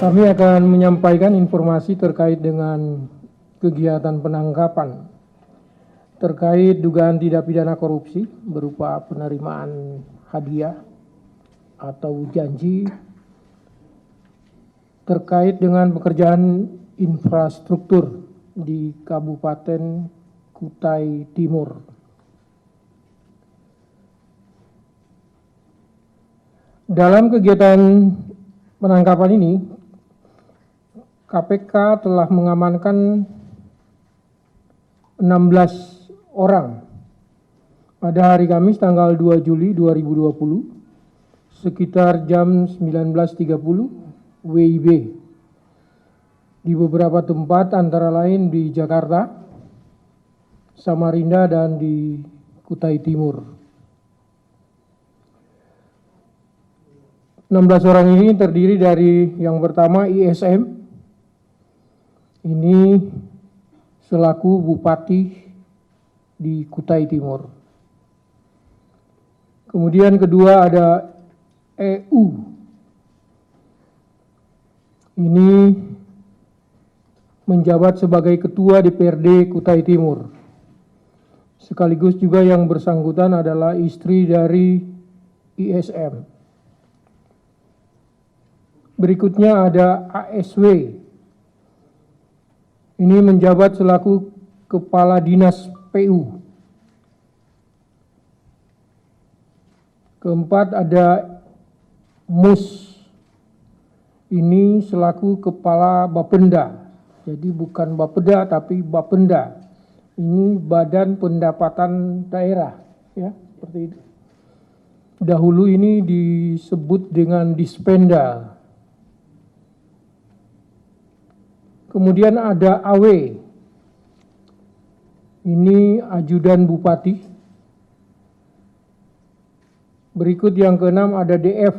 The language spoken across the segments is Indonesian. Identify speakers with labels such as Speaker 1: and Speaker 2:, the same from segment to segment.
Speaker 1: Kami akan menyampaikan informasi terkait dengan kegiatan penangkapan terkait dugaan tindak pidana korupsi berupa penerimaan hadiah atau janji terkait dengan pekerjaan infrastruktur di Kabupaten Kutai Timur. Dalam kegiatan penangkapan ini, KPK telah mengamankan 16 orang pada hari Kamis tanggal 2 Juli 2020 sekitar jam 19.30 WIB di beberapa tempat antara lain di Jakarta, Samarinda, dan di Kutai Timur. 16 orang ini terdiri dari yang pertama ISM, ini selaku Bupati di Kutai Timur. Kemudian kedua ada EU, ini menjabat sebagai Ketua DPRD Kutai Timur. Sekaligus juga yang bersangkutan adalah istri dari ISM. Berikutnya ada ASW. Ini menjabat selaku Kepala Dinas PU. Keempat ada MUS. Ini selaku Kepala Bapenda. Jadi bukan Bapeda tapi Bapenda. Ini Badan Pendapatan Daerah, ya, seperti itu. Dahulu ini disebut dengan Dispenda. Kemudian ada AW, ini ajudan bupati. Berikut yang keenam ada DF,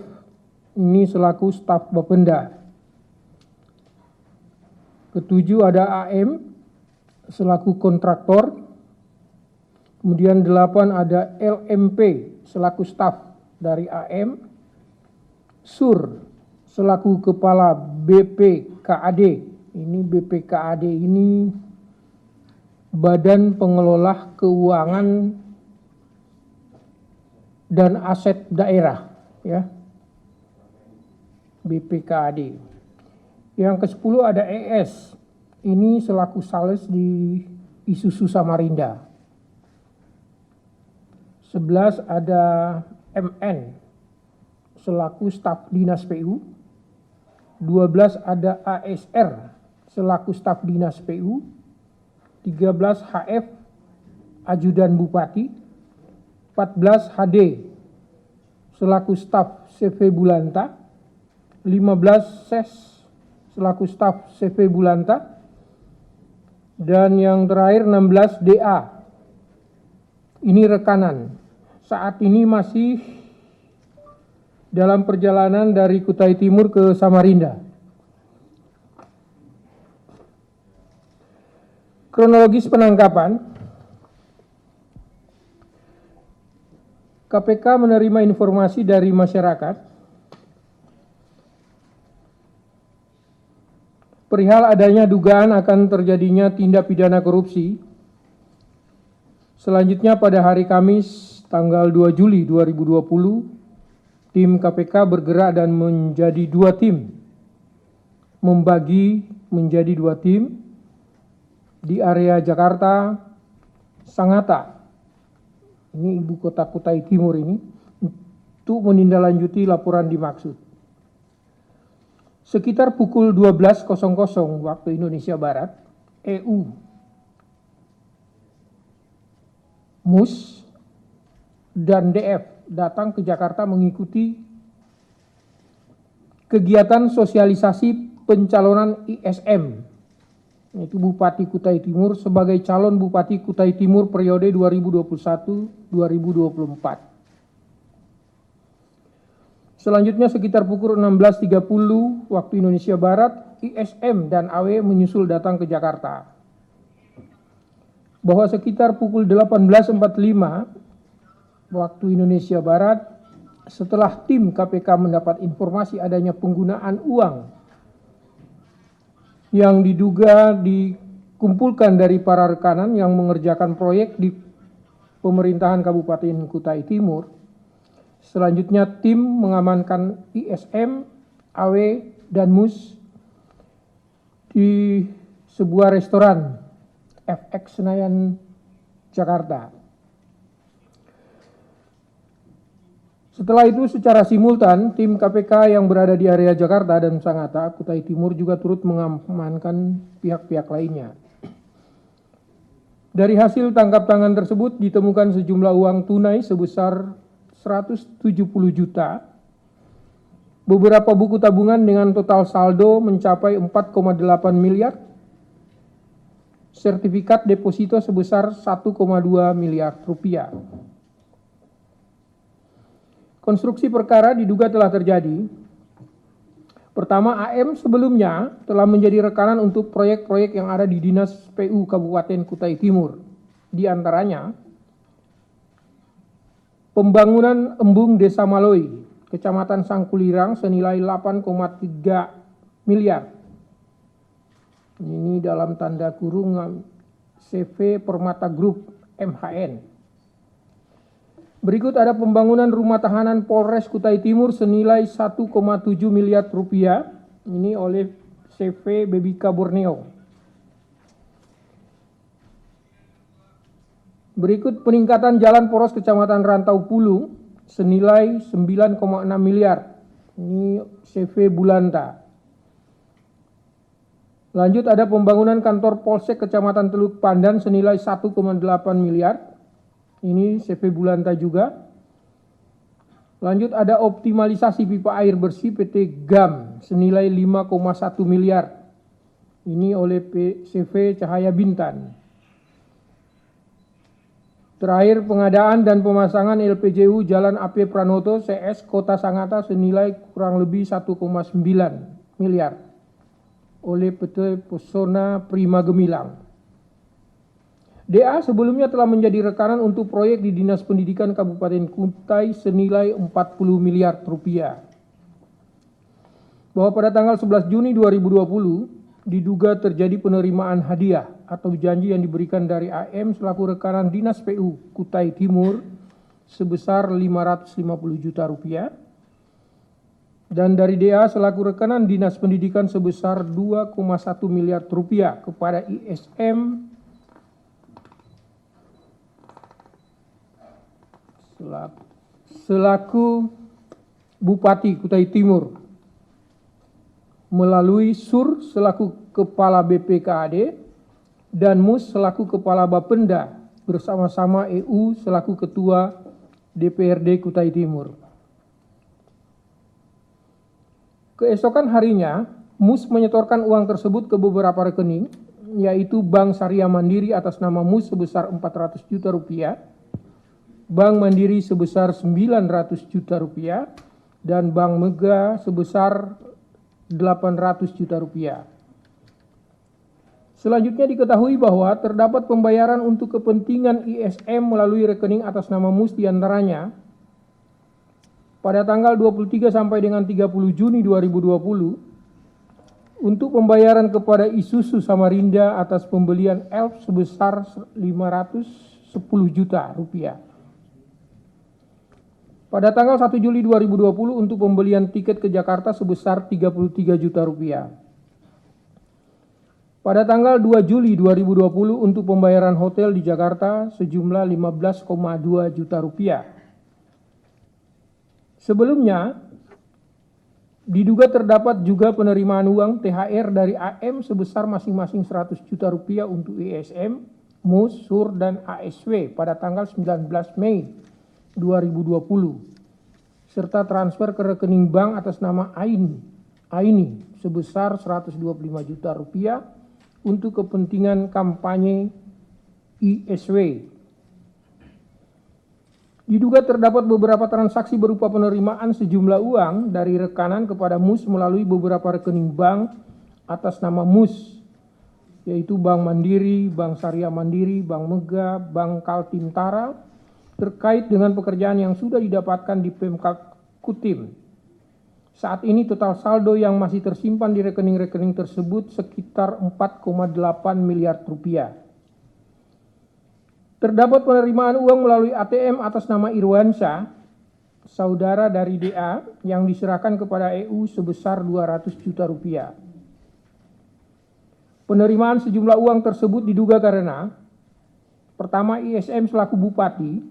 Speaker 1: ini selaku staf Bapenda. Ketujuh ada AM, selaku kontraktor. Kemudian 8 ada LMP, selaku staf dari AM. SUR, selaku kepala BPKAD. Ini BPKAD ini Badan Pengelola Keuangan dan Aset Daerah, ya. BPKAD. Yang ke-10 ada ES. Ini selaku sales di Isuzu Samarinda. 11 ada MN selaku staf Dinas PU. 12 ada ASR selaku staf Dinas PU, 13 HF ajudan bupati, 14 HD selaku staf CV Bulanta, 15 SES selaku staf CV Bulanta, dan yang terakhir 16 DA. Ini rekanan. Saat ini masih dalam perjalanan dari Kutai Timur ke Samarinda. Kronologis penangkapan, KPK menerima informasi dari masyarakat perihal adanya dugaan akan terjadinya tindak pidana korupsi. Selanjutnya pada hari Kamis tanggal 2 Juli 2020, tim KPK bergerak dan menjadi dua tim, membagi menjadi dua tim di area Jakarta, Sangatta, ini ibu kota Kutai Timur ini, untuk menindaklanjuti laporan dimaksud. Sekitar pukul 12.00 waktu Indonesia Barat, EU, MUS, dan DF datang ke Jakarta mengikuti kegiatan sosialisasi pencalonan ISM, yaitu Bupati Kutai Timur sebagai calon Bupati Kutai Timur periode 2021-2024. Selanjutnya sekitar pukul 16.30 waktu Indonesia Barat, ISM dan AW menyusul datang ke Jakarta. Bahwa sekitar pukul 18.45 waktu Indonesia Barat, setelah tim KPK mendapat informasi adanya penggunaan uang yang diduga dikumpulkan dari para rekanan yang mengerjakan proyek di pemerintahan Kabupaten Kutai Timur. Selanjutnya tim mengamankan ISM, AW, dan MUS di sebuah restoran FX Senayan, Jakarta. Setelah itu secara simultan, tim KPK yang berada di area Jakarta dan Sangatta, Kutai Timur juga turut mengamankan pihak-pihak lainnya. Dari hasil tangkap tangan tersebut ditemukan sejumlah uang tunai sebesar 170 juta, beberapa buku tabungan dengan total saldo mencapai 4,8 miliar, sertifikat deposito sebesar 1,2 miliar rupiah. Konstruksi perkara diduga telah terjadi. Pertama, AM sebelumnya telah menjadi rekanan untuk proyek-proyek yang ada di Dinas PU Kabupaten Kutai Timur. Di antaranya, pembangunan embung Desa Maloi, Kecamatan Sangkulirang senilai 8,3 miliar. Ini dalam tanda kurung CV Permata Group MHN. Berikut ada pembangunan rumah tahanan Polres Kutai Timur senilai 1,7 miliar rupiah. Ini oleh CV Bebika Borneo. Berikut peningkatan jalan poros Kecamatan Rantau Pulung senilai 9,6 miliar. Ini CV Bulanta. Lanjut ada pembangunan kantor Polsek Kecamatan Teluk Pandan senilai 1,8 miliar. Ini CV Bulanta juga. Lanjut ada optimalisasi pipa air bersih PT GAM senilai 5,1 miliar. Ini oleh CV Cahaya Bintan. Terakhir pengadaan dan pemasangan LPJU Jalan AP Pranoto CS Kota Sangatta senilai kurang lebih 1,9 miliar oleh PT Pesona Prima Gemilang. DA sebelumnya telah menjadi rekanan untuk proyek di Dinas Pendidikan Kabupaten Kutai senilai 40 miliar rupiah. Bahwa pada tanggal 11 Juni 2020 diduga terjadi penerimaan hadiah atau janji yang diberikan dari AM selaku rekanan Dinas PU Kutai Timur sebesar 550 juta rupiah. Dan dari DA selaku rekanan Dinas Pendidikan sebesar 2,1 miliar rupiah kepada ISM selaku Bupati Kutai Timur melalui SUR selaku Kepala BPKAD dan MUS selaku Kepala Bapenda bersama-sama EU selaku Ketua DPRD Kutai Timur. Keesokan harinya, MUS menyetorkan uang tersebut ke beberapa rekening, yaitu Bank Syariah Mandiri atas nama MUS sebesar 400 juta rupiah, Bank Mandiri sebesar 900 juta rupiah, dan Bank Mega sebesar 800 juta rupiah. Selanjutnya diketahui bahwa terdapat pembayaran untuk kepentingan ISM melalui rekening atas nama MUS diantaranya pada tanggal 23 sampai dengan 30 Juni 2020 untuk pembayaran kepada Isuzu Samarinda atas pembelian ELF sebesar 510 juta rupiah. Pada tanggal 1 Juli 2020 untuk pembelian tiket ke Jakarta sebesar 33 juta rupiah. Pada tanggal 2 Juli 2020 untuk pembayaran hotel di Jakarta sejumlah 15,2 juta rupiah. Sebelumnya, diduga terdapat juga penerimaan uang THR dari AM sebesar masing-masing 100 juta rupiah untuk ISM, MUS, SUR, dan ASW pada tanggal 19 Mei 2020 serta transfer ke rekening bank atas nama Aini sebesar 125 juta rupiah untuk kepentingan kampanye ISW. Diduga terdapat beberapa transaksi berupa penerimaan sejumlah uang dari rekanan kepada MUS melalui beberapa rekening bank atas nama MUS, yaitu Bank Mandiri, Bank Syariah Mandiri, Bank Mega, Bank Kaltimtara, terkait dengan pekerjaan yang sudah didapatkan di Pemkab Kutim. Saat ini total saldo yang masih tersimpan di rekening-rekening tersebut sekitar 4,8 miliar rupiah. Terdapat penerimaan uang melalui ATM atas nama Irwansyah, saudara dari DA, yang diserahkan kepada EU sebesar 200 juta rupiah. Penerimaan sejumlah uang tersebut diduga karena pertama, ISM selaku bupati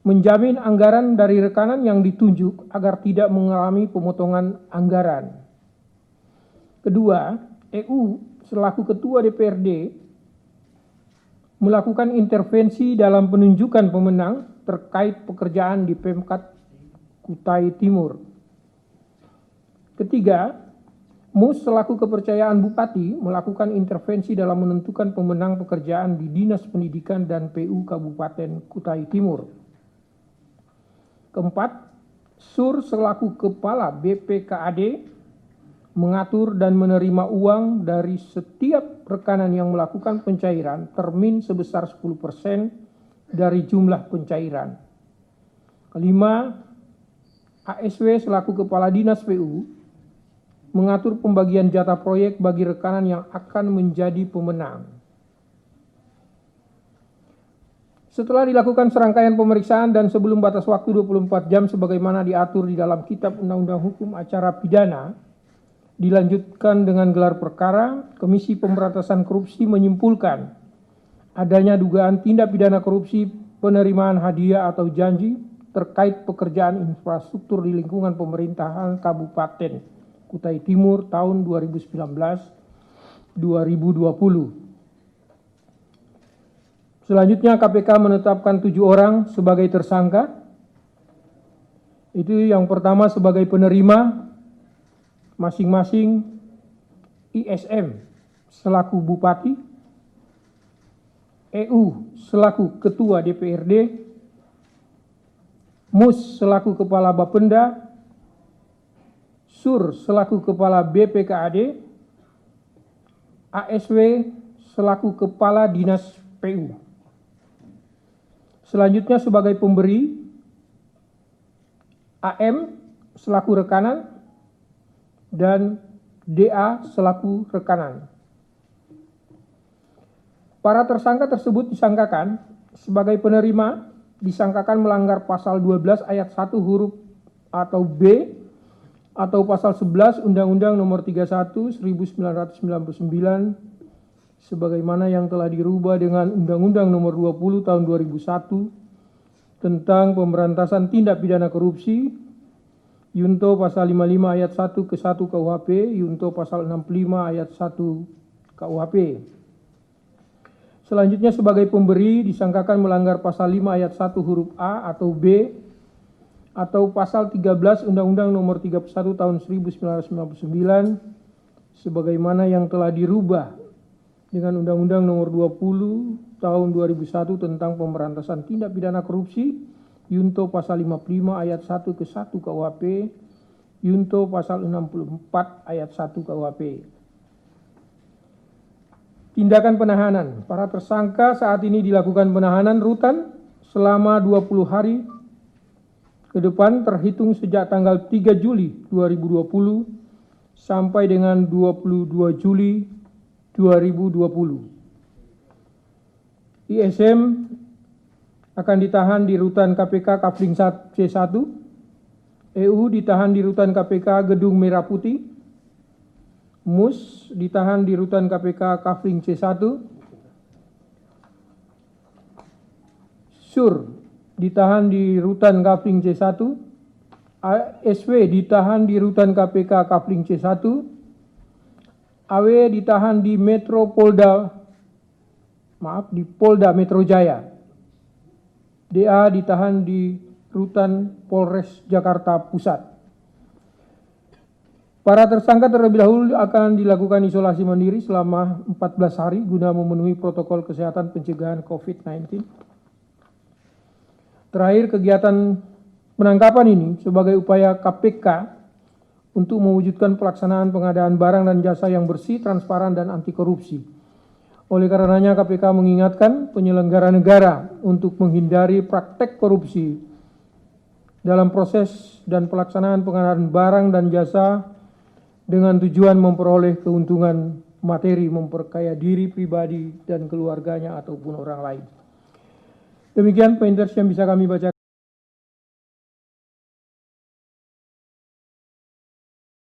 Speaker 1: menjamin anggaran dari rekanan yang ditunjuk agar tidak mengalami pemotongan anggaran. Kedua, EU selaku ketua DPRD melakukan intervensi dalam penunjukan pemenang terkait pekerjaan di Pemkat Kutai Timur. Ketiga, MUS selaku kepercayaan bupati melakukan intervensi dalam menentukan pemenang pekerjaan di Dinas Pendidikan dan PU Kabupaten Kutai Timur. Keempat, SUR selaku kepala BPKAD mengatur dan menerima uang dari setiap rekanan yang melakukan pencairan termin sebesar 10% dari jumlah pencairan. Kelima, ASW selaku kepala dinas PU mengatur pembagian jatah proyek bagi rekanan yang akan menjadi pemenang. Setelah dilakukan serangkaian pemeriksaan dan sebelum batas waktu 24 jam sebagaimana diatur di dalam Kitab Undang-Undang Hukum Acara Pidana, dilanjutkan dengan gelar perkara, Komisi Pemberantasan Korupsi menyimpulkan adanya dugaan tindak pidana korupsi penerimaan hadiah atau janji terkait pekerjaan infrastruktur di lingkungan pemerintahan Kabupaten Kutai Timur tahun 2019-2020. Selanjutnya KPK menetapkan 7 orang sebagai tersangka. Itu yang pertama sebagai penerima masing-masing ISM selaku bupati, EU selaku ketua DPRD, MUS selaku kepala Bapenda, SUR selaku kepala BPKAD, ASW selaku kepala dinas PU. Selanjutnya sebagai pemberi, AM selaku rekanan dan DA selaku rekanan. Para tersangka tersebut disangkakan sebagai penerima, disangkakan melanggar pasal 12 ayat 1 huruf atau B atau pasal 11 Undang-Undang Nomor 31 1999 sebagaimana yang telah dirubah dengan Undang-Undang Nomor 20 Tahun 2001 tentang pemberantasan tindak pidana korupsi, Yunto pasal 55 ayat 1 ke 1 KUHP, Yunto pasal 65 ayat 1 KUHP. Selanjutnya sebagai pemberi disangkakan melanggar pasal 5 ayat 1 huruf A atau B atau pasal 13 Undang-Undang Nomor 31 Tahun 1999 sebagaimana yang telah dirubah dengan Undang-Undang Nomor 20 Tahun 2001 tentang pemberantasan tindak pidana korupsi, Yunto pasal 55 ayat 1 ke 1 KUHP, Yunto pasal 64 ayat 1 KUHP. Tindakan penahanan. Para tersangka saat ini dilakukan penahanan rutan selama 20 hari ke depan terhitung sejak tanggal 3 Juli 2020 sampai dengan 22 Juli 2020. ISM akan ditahan di rutan KPK Kafling C1, EU ditahan di rutan KPK Gedung Merah Putih, MUS ditahan di rutan KPK Kafling C1, SUR ditahan di rutan Kafling C1, ASW ditahan di rutan KPK Kafling C1, AW ditahan di Polda Metro Jaya. DA ditahan di rutan Polres Jakarta Pusat. Para tersangka terlebih dahulu akan dilakukan isolasi mandiri selama 14 hari guna memenuhi protokol kesehatan pencegahan COVID-19. Terakhir, kegiatan penangkapan ini sebagai upaya KPK untuk mewujudkan pelaksanaan pengadaan barang dan jasa yang bersih, transparan, dan anti korupsi. Oleh karenanya KPK mengingatkan penyelenggara negara untuk menghindari praktek korupsi dalam proses dan pelaksanaan pengadaan barang dan jasa dengan tujuan memperoleh keuntungan materi, memperkaya diri pribadi dan keluarganya ataupun orang lain. Demikian pointers yang bisa kami bacakan.